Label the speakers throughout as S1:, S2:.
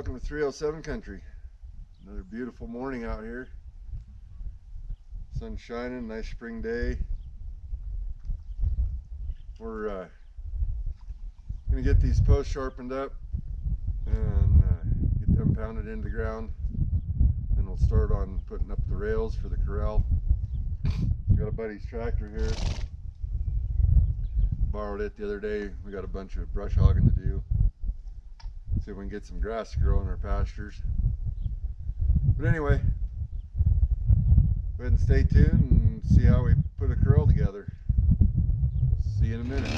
S1: welcome to 307 Country. Another beautiful morning out here. Sun's shining, nice spring day. We're gonna get these posts sharpened up and get them pounded into the ground. Then we'll start on putting up the rails for the corral. Got a buddy's tractor here. Borrowed it the other day. We got a bunch of brush hogging to do. See if we can get some grass to grow in our pastures. But anyway, go ahead and stay tuned and see how we put a corral together. See you in a minute.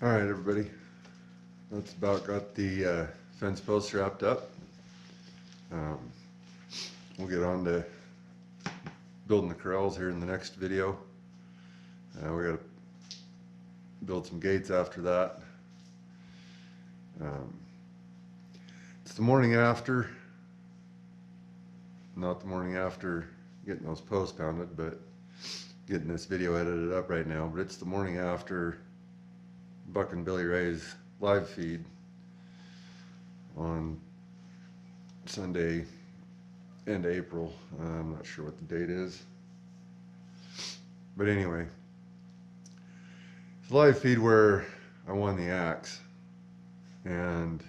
S1: All right, everybody. That's about got the fence posts wrapped up. Um, we'll get on to building the corrals here in the next video. We got to build some gates after that. It's the morning after, not the morning after getting those posts pounded, but getting this video edited up right now. But it's the morning after Buck and Billy Ray's live feed on Sunday, end of April. I'm not sure what the date is, but anyway, it's a live feed where I won the axe, and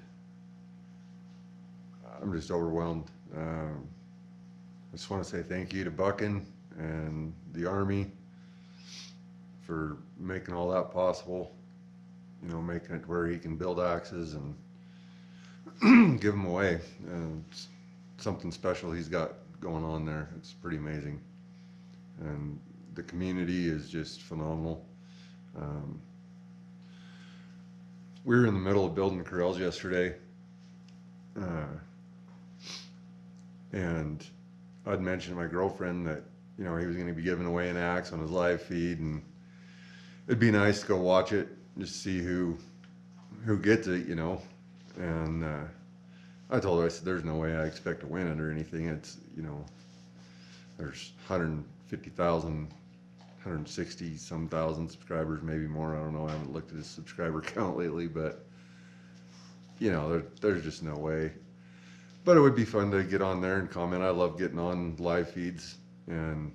S1: I'm just overwhelmed. I just want to say thank you to Buckin and the Army for making all that possible. You know, making it where he can build axes and give them away. It's something special he's got going on there. It's pretty amazing. And the community is just phenomenal. We were in the middle of building corrals yesterday. And I'd mentioned to my girlfriend that, you know, he was going to be giving away an axe on his live feed, and it'd be nice to go watch it, just see who gets it, you know. And I told her, I said, there's no way I expect to win it or anything. It's, you know, there's 150,000, 160 some thousand subscribers, maybe more. I don't know. I haven't looked at his subscriber count lately, but you know, there's just no way. But it would be fun to get on there and comment. I love getting on live feeds and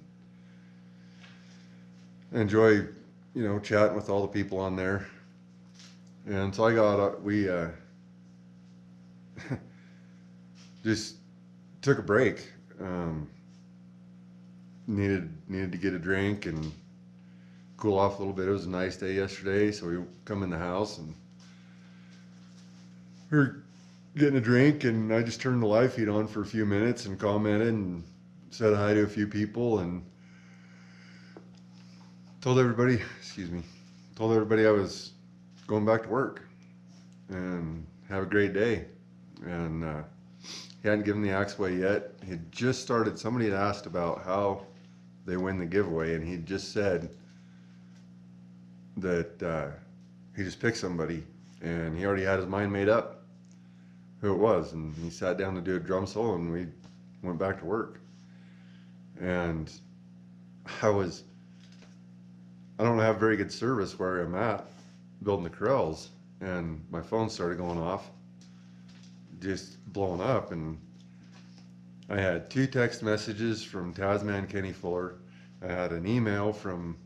S1: enjoy, you know, chatting with all the people on there. And so I got, we just took a break. Needed to get a drink and cool off a little bit. It was a nice day yesterday, so we come in the house and we were getting a drink, and I just turned the live feed on for a few minutes and commented and said hi to a few people and told everybody I was going back to work and have a great day. And he hadn't given the axe away yet. He had just started. Somebody had asked about how they win the giveaway, and he just said that he just picked somebody, and he already had his mind made up who it was, and he sat down to do a drum solo, and we went back to work. And I don't have very good service where I'm at building the corrals, and my phone started going off, just blowing up, and I had 2 text messages from Tasman Kenny Fuller. I had an email from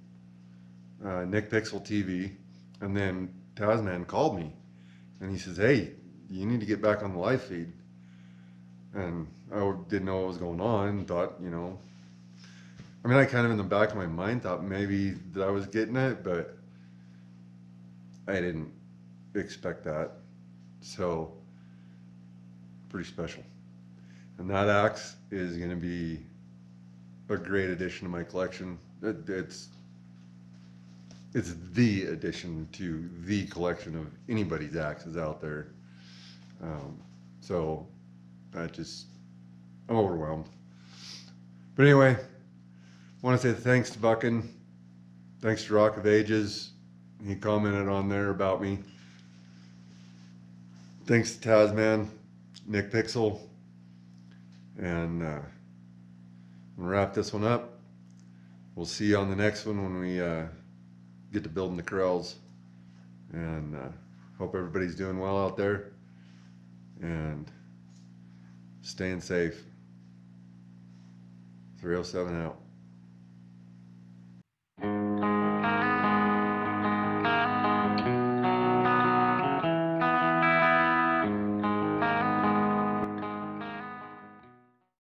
S1: Nick Pixel TV, and then Tasman called me, and he says, "Hey, you need to get back on the live feed." And I didn't know what was going on, and thought, you know, I mean, I kind of in the back of my mind thought maybe that I was getting it, but I didn't expect that. So pretty special. And that axe is going to be a great addition to my collection. It's the addition to the collection of anybody's axes out there. So I'm overwhelmed. But anyway, I want to say thanks to Buckin, thanks to Rock of Ages. He commented on there about me. Thanks to Tasman, Nick Pixel, and I'm gonna wrap this one up. We'll see you on the next one when we get to building the corrals. And hope everybody's doing well out there and staying safe. 307 out.